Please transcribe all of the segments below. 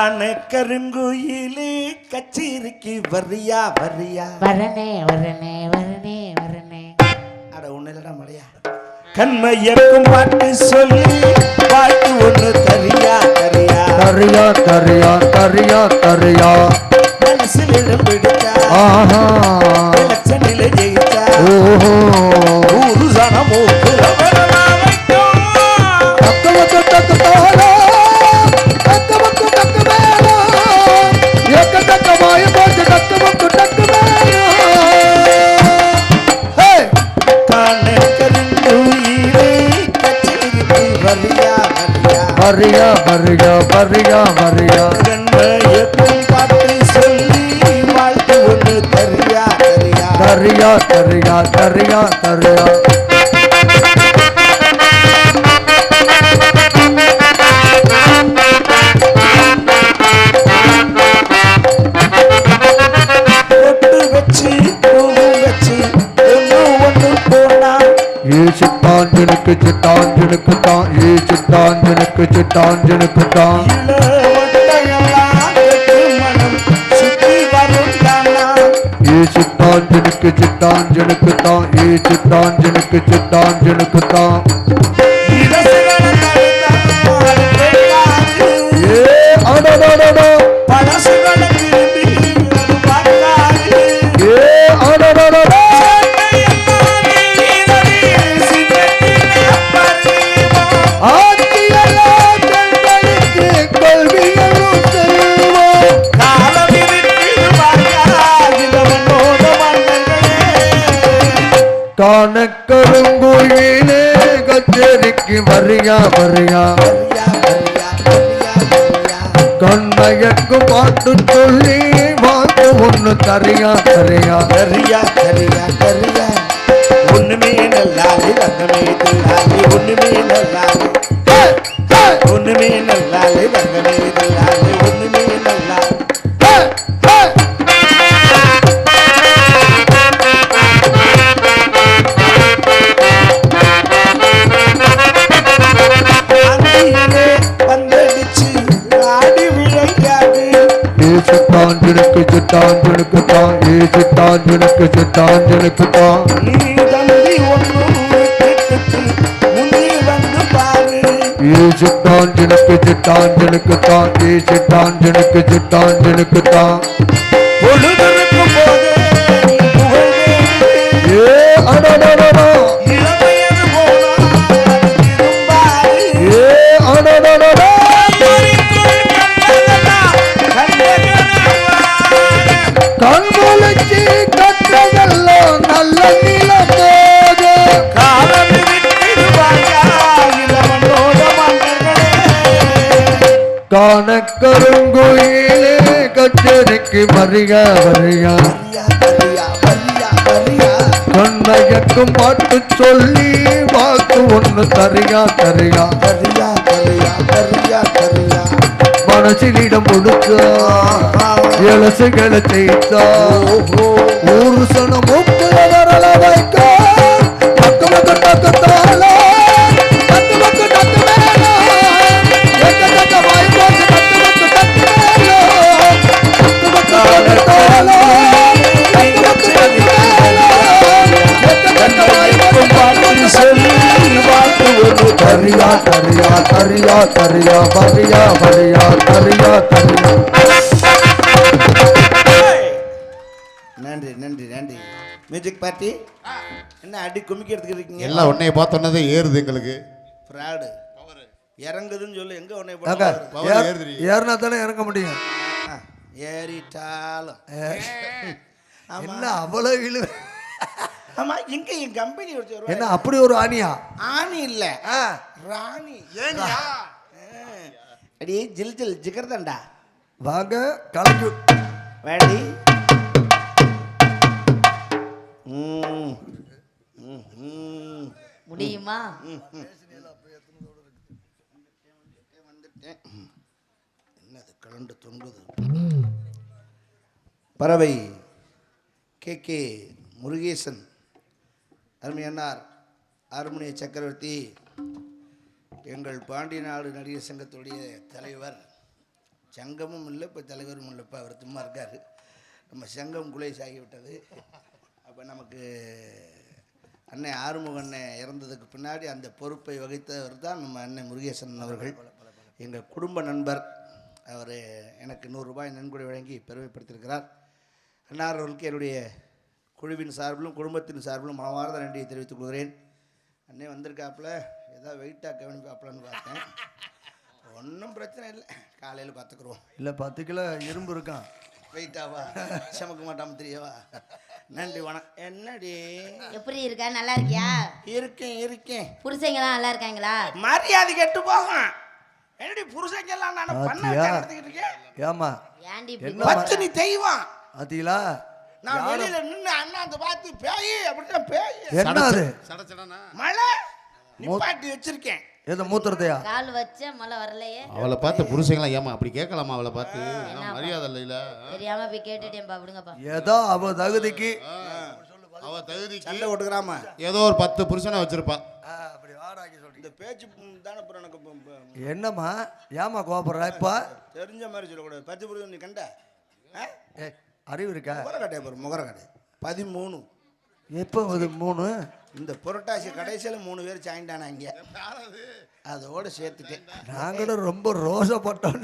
காண கருங்குயிலே கச்சேரிக்கு வரியா வரியா வரனே வரனே வரனே வரனே அட ஒண்ணு இல்லடா மலையா கண்மையக்கும் பாட்டு சொல்லி பாட்டு ஒண்ணு தரியா தரியா தரியா தரியா தரியா தரியா மனசில் இடம் பிடிச்சா ஆஹா எலெக்ஷனில் ஜெயிச்சா ஓஹோ ஊரு சனமோ வரியா வரியா வரியா வரியா கண்மையக்கும் பாட்டு சொல்லி வாழ்த்து ஒண்ணு தரியா தரியா தரியா தரியா தரியா தரியா சிட்டாஞ்சனுக்கு சிட்டாஞ்சனுக்கு தான் ஏ சிட்டாஞ்சனுக்கு சிட்டாஞ்சனுக்கு தான் ஏ சிட்டாஞ்சனுக்கு சிட்டாஞ்சனுக்கு தான் ஏ சிட்டாஞ்சனுக்கு சிட்டாஞ்சனுக்கு தான் ஏ அடடடடா பழசுகளை திரும்பி ஏ அடடடடா காணக்கருங்குயிலே கச்சேரிக்கு வரியா வரியா கண்மயக்கும் பாட்டு சொல்லி வாக்கு ஒண்ணு தரியா தரியா தரியா தரியா தரியா ஒண்ணுமே நல்லாலே தங்கமே தில்லாலே ஒண்ணுமே நல்லாலே ஒண்ணுமே நல்லாலே தங்கமே தில்லாலே ஒண்ணுமே நல்லாலே சிட்டாஞ்சனுக்கு சிட்டாஞ்சனுக்கு தான் ஏ சிட்டாஞ்சனுக்கு சிட்டாஞ்சனுக்கு தான் நீ தம்பி ஒன்னும் முன்னே வந்து பாரு ஏ சிட்டாஞ்சனுக்கு சிட்டாஞ்சனுக்கு தான் ஏ சிட்டாஞ்சனுக்கு சிட்டாஞ்சனுக்கு தான் பொழுதற்கும் போது ஏ அடடடடா இளமையது போனா ஏ அடடடடா கண்முளைச்சி கற்றதெல்லாம் நல்ல நிலம் போது காலம் காணக்கருங்குயிலே கச்சேரிக்கு வரியா வரியா கண்மயக்கும் பாட்டு சொல்லி வாக்கு ஒண்ணு தரியா தரியா மனசிலிடம் கொடுக்க எலசுகளை செய்தா ஊரு சனம் மூக்குல வரல வைக்க டக்கு மக்கு டக்கு தாள டக்கு மக்கு டக்கு மேல எக்க டக்க வாய் போட்டு டக்கு மக்கு டக்கு மேல டக்கு மக்கு டக்கு தாள டக்கு மக்கு டக்கு மேல எக்க டக்க வாய் போட்டு பாட்டு சொல்லி வாக்கு ஒரு தரியா தரியா தரியா தரியா வரியா வரியா தரியா தரியா. நன்றி நன்றி நன்றி மியூசிக் பார்ட்டி என்ன அடி குமிக்கிறதுக்கு இருக்கீங்க எல்லாம் உன்னைய பார்த்தோன்னே ஏறுது எங்களுக்கு ஃப்ராடு இறங்குதுன்னு சொல்லு எங்க உன்னை ஏறினா தானே இறங்க முடியும் ஏறிட்டாலும் என்ன அவ்வளோ இழு ஆமா எங்க என் கம்பெனி என்ன அப்படி ஒரு ஆணியா ஆணி இல்ல ராணி அடி ஜில் ஜில் ஜிகர்தண்டா வாங்க கலக்கு வேண்டி முடியுமா என்னது கலண்டு தொங்குது பறவை கே முருகேசன் அருமையன்னார் ஆறுமணிய சக்கரவர்த்தி எங்கள் பாண்டிய நாடு நடிகர் சங்கத்துடைய தலைவர் சங்கமும் இல்லை, இப்போ தலைவரும் இல்லை. இப்போ அவர் சும்மா இருக்கார். நம்ம சங்கம் குலேஸ் ஆகிவிட்டது. அப்போ நமக்கு அன்னை ஆறுமுக அண்ணன் இறந்ததுக்கு பின்னாடி அந்த பொறுப்பை வகித்தவர் தான் நம்ம அண்ணன் முருகேசன் அவர்கள். எங்கள் குடும்ப நண்பர். அவர் எனக்கு 100 ரூபாய் நன்கொடை வழங்கி பெருமைப்படுத்தியிருக்கிறார். அன்னார் அவர்களுக்கு என்னுடைய குழுவின் சார்பிலும் குடும்பத்தின் சார்பிலும் மனமார்ந்த நன்றியை தெரிவித்துக் கொள்கிறேன். அண்ணே வந்திருக்காப்புல, ஏதாவது வெயிட்டாக கவனிப்பாப்புலன்னு பார்த்தேன். ஒன்றும் பிரச்சனை இல்லை, காலையில் பார்த்துக்குருவோம். இல்லை 10 கிலோ இரும்பு இருக்கான். வெயிட்டாவா சமக்க மாட்டாம தெரியவா? நன்றி வணக்கம். என்னடி எப்படி இருக்க? நல்லா இருக்கியா? இருக்கேன். புருஷங்களாம் நல்லா இருக்காங்களா? மரியாதை கெட்டு போகும். என்னடி புருஷங்கெல்லாம் நான் பண்ண நடத்திக்கிட்டு இருக்கேன். ஏமா ஏண்டி என்ன பத்தினி தெய்வம் ஆத்தீங்களா? நான் வெளியில நின்று அண்ணா அந்த பார்த்து பேய் அப்படின்னா பேய் என்ன அது? மழை நிப்பாட்டி வச்சிருக்கேன். ஏதோ மூத்திரத்தையா? கால் வச்ச மழை வரலையே. அவளை பார்த்து புருஷங்களாம் ஏமா அப்படி கேட்கலாமா? அவளை பார்த்து மரியாதை இல்ல. தெரியாம போய் கேட்டுட்டேன்பா, விடுங்கப்பா. ஏதோ அவ தகுதிக்கு அவ தகுதிக்கு சண்டை ஓட்டுக்கிறாம ஏதோ ஒரு 10 புருஷனை வச்சிருப்பா. அப்படி வாடாக்கி சொல்றீங்க. இந்த பேச்சு தானே அப்புறம் எனக்கு என்னம்மா ஏமா கோபப்படுற? இப்ப தெரிஞ்ச மாதிரி சொல்லக்கூடாது. 10 புருஷன் நீ கண்ட அறிவு இருக்கா? முகரக்கட்டை பாரு, முகரக்கட்டை 13. எப்போ இது 3? இந்த புரட்டாசி கடைசியில் 3 பேர் சாயிண்டானாங்க. அதோட சேர்த்துட்டேன். நாங்களும் ரொம்ப ரோசப்பட்டோம்.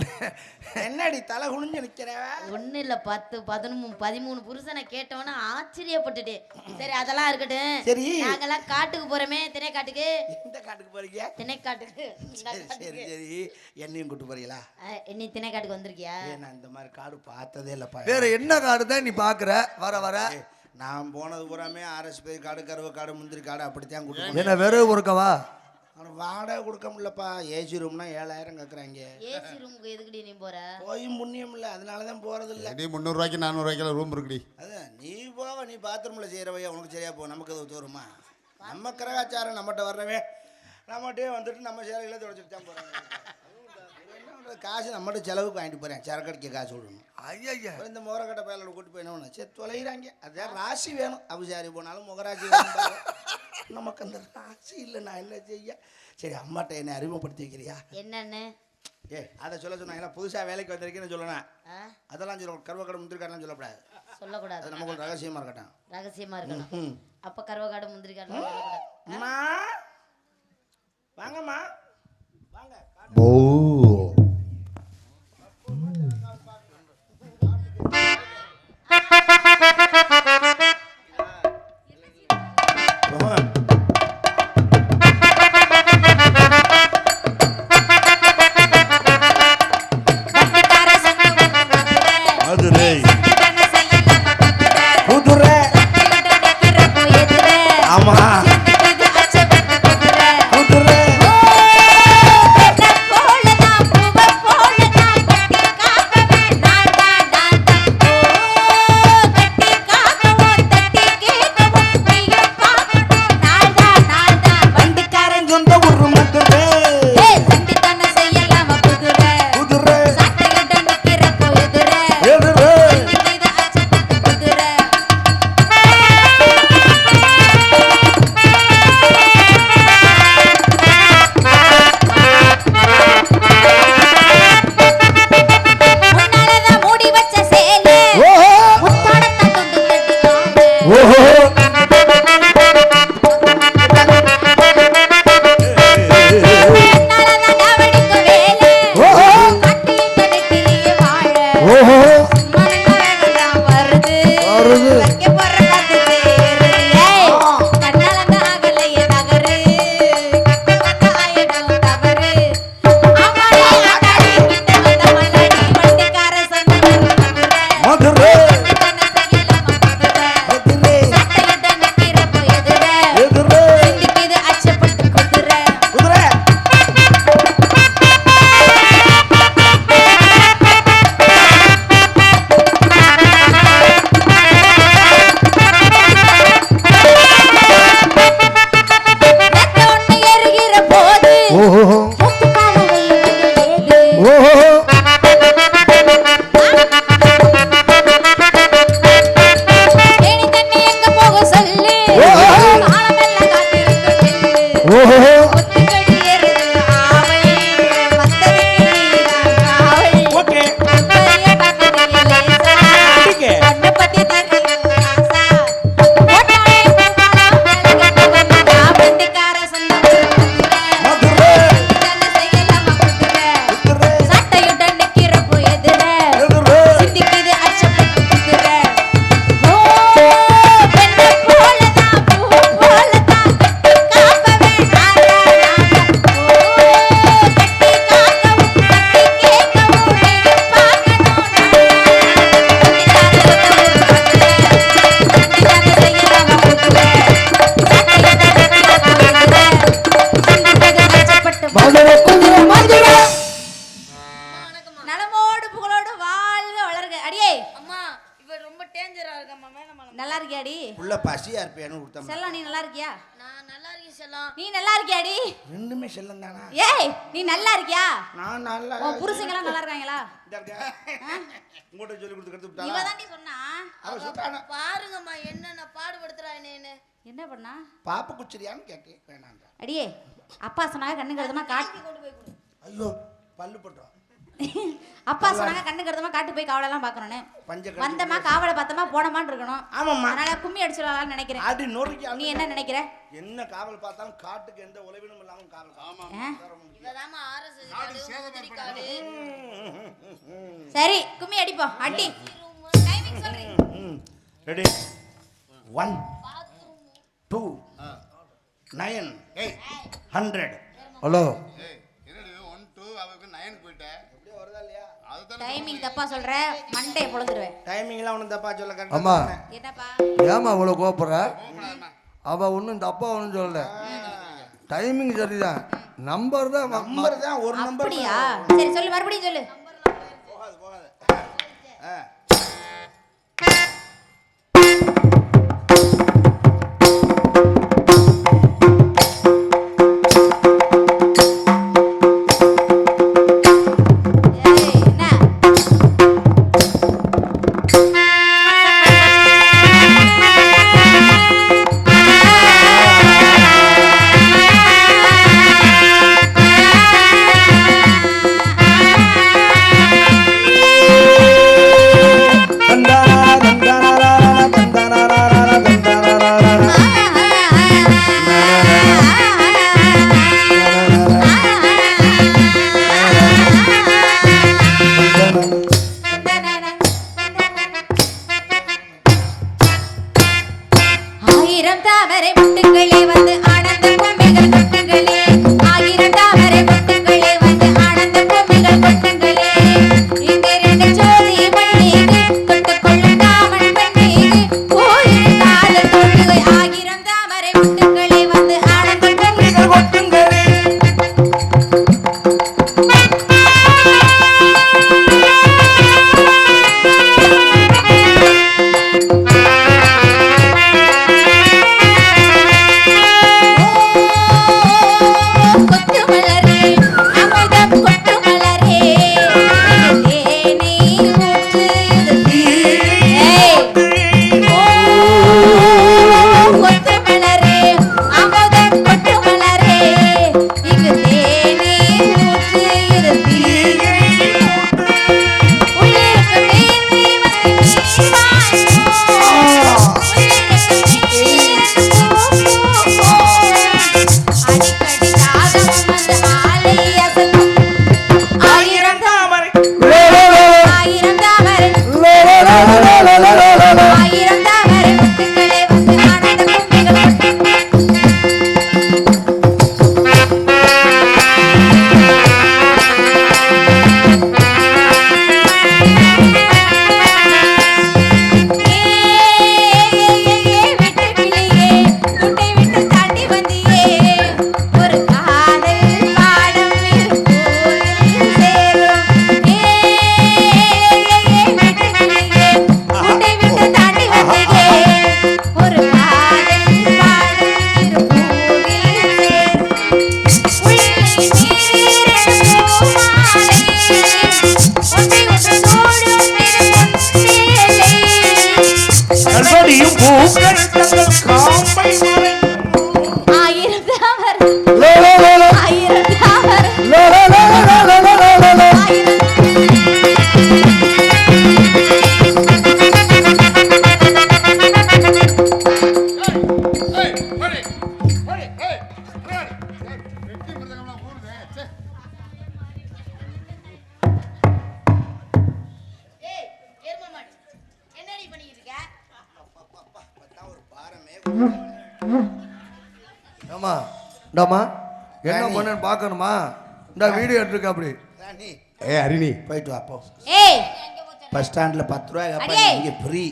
என்னடி தலை குனிஞ்சு நிற்கிற? ஒன்றும் இல்லை, 10, 11, 13 புருஷனை கேட்டோன்னா ஆச்சரியப்பட்டுட்டேன். சரி, அதெல்லாம் இருக்கட்டும். சரி, நாங்கெல்லாம் காட்டுக்கு போறோமே, திணைக்காட்டுக்கு. எந்த காட்டுக்கு போறீங்க? திணைக்காட்டுக்கு. சரி, என்னையும் கூட்டு போறீங்களா? நீ திணைக்காட்டுக்கு வந்திருக்கியா? நான் இந்த மாதிரி காடு பார்த்ததே இல்லைப்பா. வேற என்ன காடு தான் நீ பாக்குற? வர நான் போனது பூராமே RSP காடு, கருவ காடு, முந்திரி காடு அப்படித்தான் கூட்டு. என்ன வெறும் ஒருக்கவா? ஆனால் வாடகை கொடுக்க முடியலப்பா. ஏசி ரூம்னா 7000 கேட்குறாங்க. ஏசி ரூமுக்கு எதுக்குடி நீ போற? போய் புண்ணியம் இல்லை, அதனால தான் போகிறது இல்லை. 300 ரூபாய்க்கு 400 ரூபாய்க்கு ரூம் இருக்குடி. அதான் நீ போவ, நீ பாத்ரூமில் செய்கிறவையா உனக்கு சரியா போ. நமக்கு அது தோறுமா? நம்ம கிரகாச்சாரம் நம்மகிட்ட வர்றவே நம்மகிட்டே வந்துட்டு நம்ம சேலையில் தொடச்சிட்டு தான் போகிறாங்க. காசு நம்மகிட்ட செலவுக்கு வாங்கிட்டு போகிறேன். சரக்கடிக்க காசு விடணும். ஐயா இந்த முகரக்கட்டை பயலோட கூட்டு போய் என்ன ஒன்று சரி தொலைகிறாங்க. அதான் ராசி வேணும். அபிசாரி போனாலும் முகராசி வேணும். நமக்கு அந்த ராசி இல்லை. நான் என்ன செய்ய? சரி, அம்மாட்ட என்னை அறிமுகப்படுத்தி வைக்கிறியா? என்னன்னு? அதை சொல்ல சொன்னாங்க. புதுசாக வேலைக்கு வந்திருக்கேன்னு சொல்லணும். அதெல்லாம் சொல்ல கருவக்கடை முந்திரிக்காரெலாம் சொல்லக்கூடாது. சொல்லக்கூடாது. அது நமக்கு ரகசியமாக இருக்கட்டும். ரகசியமா இருக்கணும். அப்போ கருவக்காடு முந்திரிக்காடு சொல்லக்கூடாது. அம்மா வாங்கம்மா வாங்க. ஓ புள்ள பசியா இருப்பேன்னு கொடுத்தா. செல்லம் நீ நல்லா இருக்கியா? நான் நல்லா இருக்கேன் செல்லம். நீ நல்லா இருக்கியாடி? ரெண்டுமே செல்லம் தானா? ஏய் நீ நல்லா இருக்கியா? நான் நல்லா. உன் புருஷங்கலாம் நல்லா இருக்காங்களா? உங்கள்கிட்ட சொல்லி கொடுத்து இவ தாண்டி சொன்னா. அவ சொல்றானா? பாருங்கம்மா என்னென்ன பாடுபடுத்துறா என்னன்னு. என்ன பண்ணா? பாப்பு குச்சிரியான்னு கேட்டேன். வேணாண்டா. அடியே அப்பா சொன்னாங்க கண்ணு கருதமா காட்டு. கொண்டு போய் கொடு. ஐயோ பல்லு பட்டுறோம். அப்பா சொன்னாங்க கண்ணு கருதமா காட்டு போய் காவலெல்லாம் பார்க்கணும்னு. வந்தமா காவலை பார்த்தமா போனமான்னு இருக்கணும். ஆமாம்மா. அதனால கும்மி அடிச்சிடலாம்னு நினைக்கிறேன். அடி நொறுக்கி. நீ என்ன நினைக்கிற? என்ன காவல் பார்த்தாலும் காட்டுக்கு எந்த உழவினும் இல்லாம காவல். ஆமா. இவதாமா ஆர்எஸ் காடு. சரி கும்மி அடிப்போம். அடி. டைமிங் சொல்றீங்க. ரெடி 1 2 9 100. ஹலோ டைமிங் தப்பா சொல்ற மண்டே பொளந்துருவேன். டைமிங்லாம் ஒண்ணும் தப்பா சொல்ல கரெக்ட்டா. அம்மா என்னப்பா ஏமா இவ்வளவு கோபப்படுற? அவ ஒன்றும் தப்பா ஒன்றும் சொல்லல. டைமிங் சரிதான். நம்பர் தான் ஒரு நம்பர். அப்படியா? சரி சொல்லு மறுபடியும் சொல்லு. போகாது போகாது. ஏமா இந்தாம்மா என்ன பண்ணேன்னு பார்க்கணுமா? இந்த வீடியோ எடுத்துருக்க அப்படி. ஏ அரிணி போயிட்டு வா போ. ஏய் பஸ் ஸ்டாண்ட்ல 10 ரூபாய் அடே. இங்க ஃப்ரீ.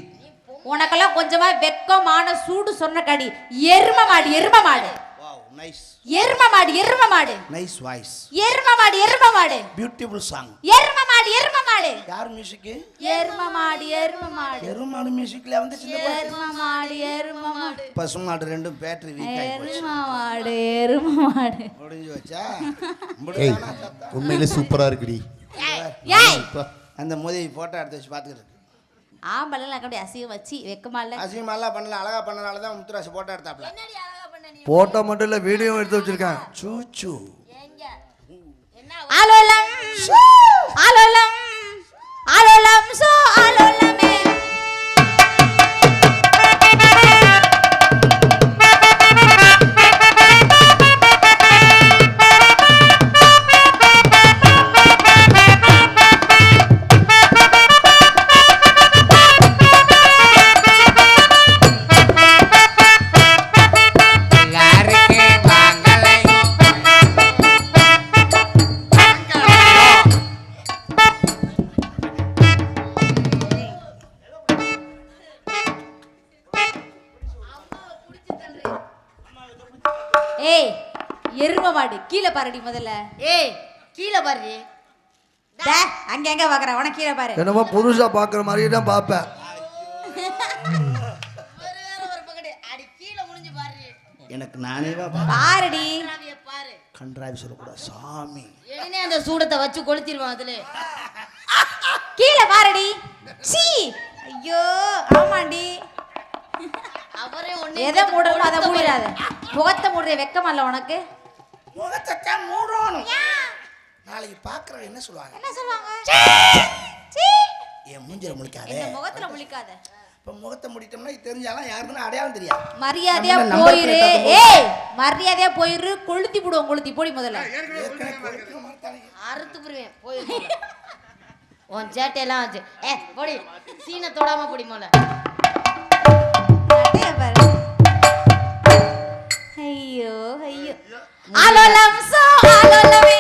உனக்கெல்லாம் கொஞ்சமா வெட்கமான சூடு சொன்ன கடி. எரும மாடு எரும மாடு. Wow nice. எரும மாடு எரும மாடு. Nice voice. எரும மாடு எரும மாடு. Beautiful song. எரும மாடு எரும மாடு. மாடு யார் மியூசிக்? எரும மாடு எரும மாடு எருமாடு மியூசிக்ல வந்து சின்ன பாட்டு. எரும மாடு எரும மாடு பசுமாடு ரெண்டும் பேட்டரி வீக் ஆயி போச்சு. எரும மாடு எரும மாடு முடிஞ்சு வச்சா ஏய் உண்மையிலே சூப்பரா இருக்குடி. ஏய் அந்த மோதி போட்டோ எடுத்து வச்சு பாத்துக்கிட்டு ஆம்பளை அப்படி அசிங்க வச்சு வெக்கமா இல்ல அசிங்கமாலாம் பண்ணல, அழகா பண்ணனால தான் முத்துராசி போட்டோ எடுத்தாப்ல. போட்டோ மட்டும் இல்ல வீடியோ எடுத்து வச்சிருக்கேன். சூச்சு ஆலோலம் ஆலோலம் ஆலோலம் சோ ஆலோலமே ஏய் எரும மாடு கீழே பாருடி முதல்ல. ஏய் கீழே பாரு. டே அங்க எங்க பாக்குற உனக்கு கீழே பாரு. என்னமோ புதுசா பாக்குற மாதிரியே தான் பாப்பேன். ஒரு பக்கெட் அடி கீழே முடிஞ்சு பாரு. எனக்கு நானே பாருடி பாரு. கன்றாவி சொல்லக்கூடாது சாமி. எடனே அந்த சூடத்தை வச்சு கொளுத்திடுவான் அதுல. கீழே பாருடி. சீ ஐயோ ஆமாண்டி. அவரே ஒண்ணே எதை மூடணும் அதை மூடிடாத. முகத்தை மூடுற வெக்கமா இல்ல உனக்கு? முகத்தை மூடணும். நாளைக்கு பாக்குறவங்க என்ன சொல்லுவாங்க? என்ன சொல்லுவாங்க? என் மூஞ்சில முழிக்காத. இந்த முகத்துல முழிக்காத. இப்ப முகத்தை மூடிட்டோம்னா தெரிஞ்சாலும் யாருக்குன்னு அடையாளம் தெரியாது. மரியாதையா போயிரு. ஏய் மரியாதையா போயிரு. கொளுத்தி போடுவோம் கொளுத்தி போடி முதல்ல. அறுத்து புரிவேன் போய். உன் சேட்டையெல்லாம் வச்சு போடி சீனை தொடாம போடி மோல. ஐயோ ஐயோ ஆலோலம் சோ ஆலோலமே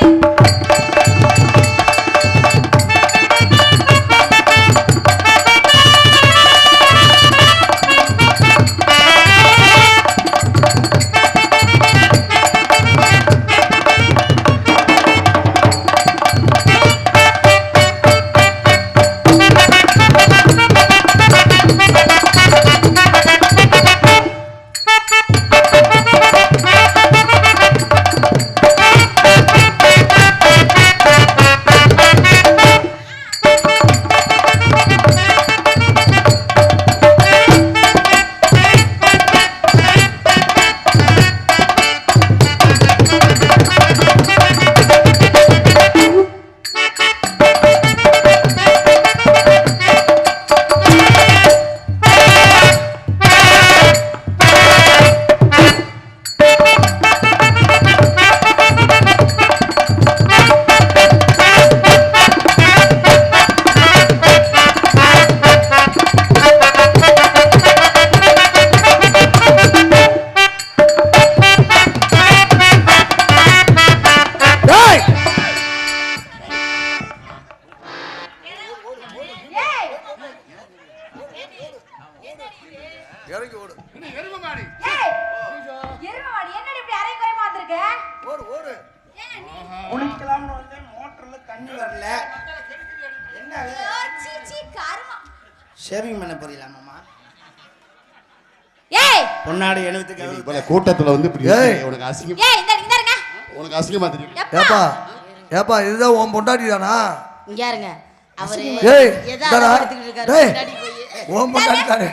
இறங்கி ஓடு. எரும மாடு என்னடி இப்படி அரை குறைமா வந்திருக்க? ஓடு ஓடு. குளிக்கலாம்னு வந்து மோட்டர்ல தண்ணி வரல. என்ன சீ சீ கர்மா. ஷேவிங் பண்ண போறீங்களாமாமா? ஏய் பொன்னாடி எழுத்துக்கு இவ்வளவு கூட்டத்துல வந்து இப்படி ஏய். உனக்கு அசிங்கம், ஏய் இந்த இருங்க. உனக்கு அசிங்கமா தெரியும். ஏப்பா ஏப்பா இதுதான் உன் பொண்டாட்டி தானா? இங்க யாருங்க அவரு ஏய் எதா இதாடா. படுத்துக்கிட்டு இருக்காரு டேய் முன்னாடி போய். உன் பொண்டாட்டி தானே?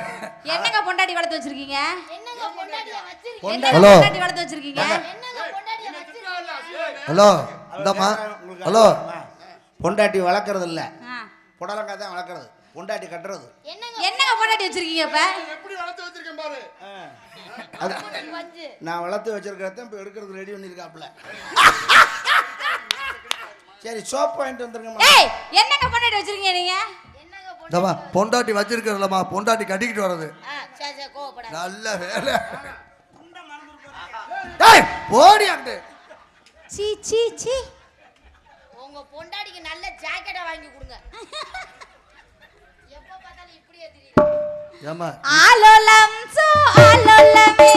என்னங்க பொண்டாட்டி வளர்த்து வச்சிருக்கீங்க? என்னங்க பொண்டாட்டிய வச்சிருக்கீங்க? என்னங்க ஹலோ. பொண்டாட்டி வளர்த்து வச்சிருக்கீங்க? என்னங்க பொண்டாட்டிய வச்சிருக்கீங்க? ஹலோ இந்தாம்மா. ஹலோ பொண்டாட்டி வளர்க்கறது இல்ல, ஆ. புடலங்காய் தான் வளர்க்கறது. பொண்டாட்டி கட்டுறது. என்னங்க பொண்டாட்டி வச்சிருக்கீங்க இப்ப? அது நான் வளர்த்து வச்சிருக்கிறத இப்ப எடுக்கிறது ரெடி பண்ணிருக்காப்ல. சரி சோப் வாங்கிட்டு வந்துருங்கம்மா. ஏய் என்னங்க பொண்டாட்டி வச்சிருக்கீங்க நீங்க? இந்தாம்மா பொண்டாட்டி வச்சிருக்கிறல்லம்மா, பொண்டாட்டி கட்டிக்கிட்டு வர்றது. சரி சரி கோவப்படாத. நல்ல வேலை. டேய் போடி அங்க. சீ சீ சீ. உங்க பொண்டாட்டிக்கு நல்ல ஜாக்கெட்டா வாங்கி கொடுங்க. எப்ப பார்த்தாலும் இப்படியே தெரியுது. ஏம்மா ஆலோலம் சோ ஆலோலமே